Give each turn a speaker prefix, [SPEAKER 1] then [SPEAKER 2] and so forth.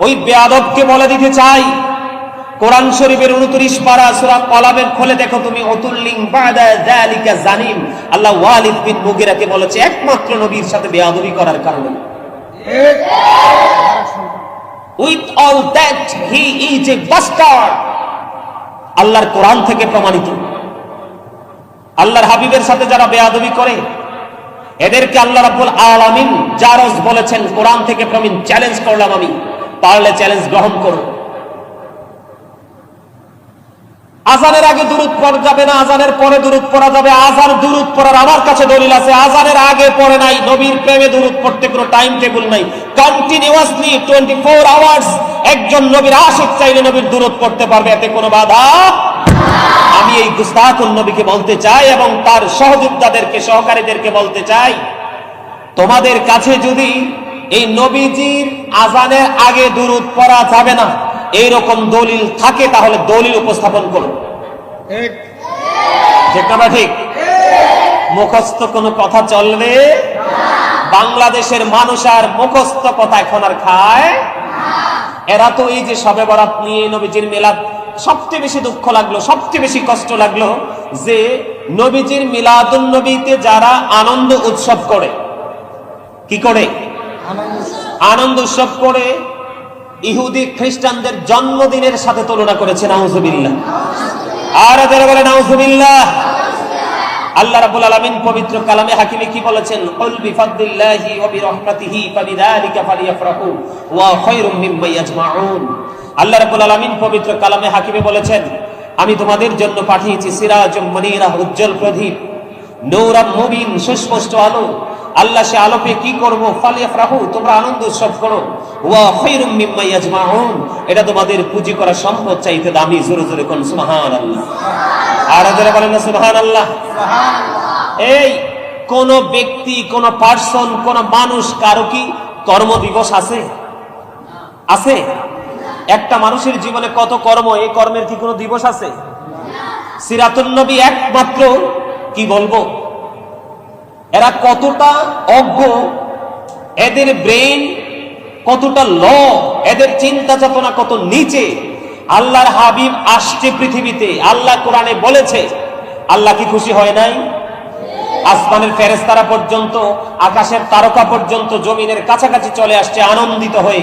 [SPEAKER 1] ওই বেয়াদবকে বলে দিতে চাই, কোরআন শরীফের 29 পারা সূরা কলামের খুলে দেখো তুমি, উতুল্লিং বাদা যালিকা জানিম। আল্লাহ ওয়ালিদ বিন মুগিরাকে বলেছে একমাত্র নবীর সাথে বেয়াদবি করার কারণে। With all that he is a bastard. আল্লাহর কোরআন থেকে প্রমাণিত। আল্লাহর হাবিবের সাথে যারা বেয়াদবি করে এদেরকে আল্লাহ রাব্বুল আলামিন জারজ বলেছেন, কোরআন থেকে প্রমাণ চ্যালেঞ্জ করলাম আমি, পারলে চ্যালেঞ্জ গ্রহণ করো। আজানের আগে দুরূদ পড়া যাবে না, আজানের পরে দুরূদ পড়া যাবে। আজান দুরূদ পড়ার আমার কাছে দলিল আছে, আজানের আগে পড়ে নাই। নবীর প্রেমে দুরূদ পড়তে কোনো টাইম টেবিল নাই। কন্টিনিউয়াসলি 24 আওয়ার্স একজন নবীর আশিক চাইলে নবীর দুরূদ পড়তে পারবে, এতে কোনো বাধা। আমি এই গুস্তাখুন নবীকে বলতে চাই এবং তার সহযোদ্ধাদেরকে, সহকারীদেরকে বলতে চাই, তোমাদের কাছে যদি এই নবীজির আজানের আগে দুরূদ পড়া যাবে না এইরকম দলিল থাকে তাহলে দলিল উপস্থাপন করুন। ঠিক না ঠিক? মুখস্থ কোনো কথা চলবে? বাংলাদেশের মানুষ আর মুখস্থ কথা এখন আর খায়। এরা তো এই যে শবে বরাত নিয়ে নবীজির মিলাদ, সবচেয়ে বেশি দুঃখ লাগলো, সবচেয়ে বেশি কষ্ট লাগলো যে নবীজির মিলাদুন নবীতে যারা আনন্দ উৎসব করে, কি করে? আনন্দ উৎসব করে ইহুদি খ্রিস্টানদের জন্মদিনের সাথে তুলনা করেছে। নাউজুবিল্লাহ। আর যারা বলে নাউজুবিল্লাহ। আল্লাহ রাব্বুল আলামিন পবিত্র কালামে হাকিমে কি বলেছেন? কুল বিফাদলিল্লাহি ওয়া বিরহমাতিহি ফাবিযালিকা ফালিয়াফরাহু ওয়া খায়রুম মিম্মা ইয়াজমাউন। আল্লাহ রাব্বুল আলামিন পবিত্র কালামে হাকিমে বলেছেন, আমি তোমাদের জন্য পাঠিয়েছি সিরাজুম মুনীরা, উজ্জ্বল প্রদীপ, নূরাম মুবিন, সুস্পষ্ট আলো। আল্লাহ সে আলোকে কি করবো? ফালিয়াফরাহু, তোমরা আনন্দ উৎসব করো। ওয়া খায়রুম মিম্মা ইয়াজমাউন, এটা তোমাদের পুঁজি করা সম্পদ চাইতে দামি। জোরে জোরে কোন সুবহানাল্লাহ। আর যারা বলেন না সুবহানাল্লাহ। এই কোন ব্যক্তি, কোন পার্সন, কোন মানুষ, কারো কি কর্মদিবস আছে? আছে? একটা মানুষের জীবনে কত কর্ম, এই কর্মের কি কোনো দিবস আছে? সিরাতুন নবী একমাত্র, কি বলবো, এরা কতটা অজ্ঞ, এদের ব্রেন কতটা ল, এদের চিন্তা চেতনা কত নিচে। আল্লাহর হাবিব আসছে পৃথিবীতে, আল্লাহ কোরআনে বলেছে। আল্লাহ কি খুশি হয় নাই? আসমানের ফেরেশতারা পর্যন্ত, আকাশের তারকা পর্যন্ত জমিনের কাছাকাছি চলে আসছে আনন্দিত হয়ে।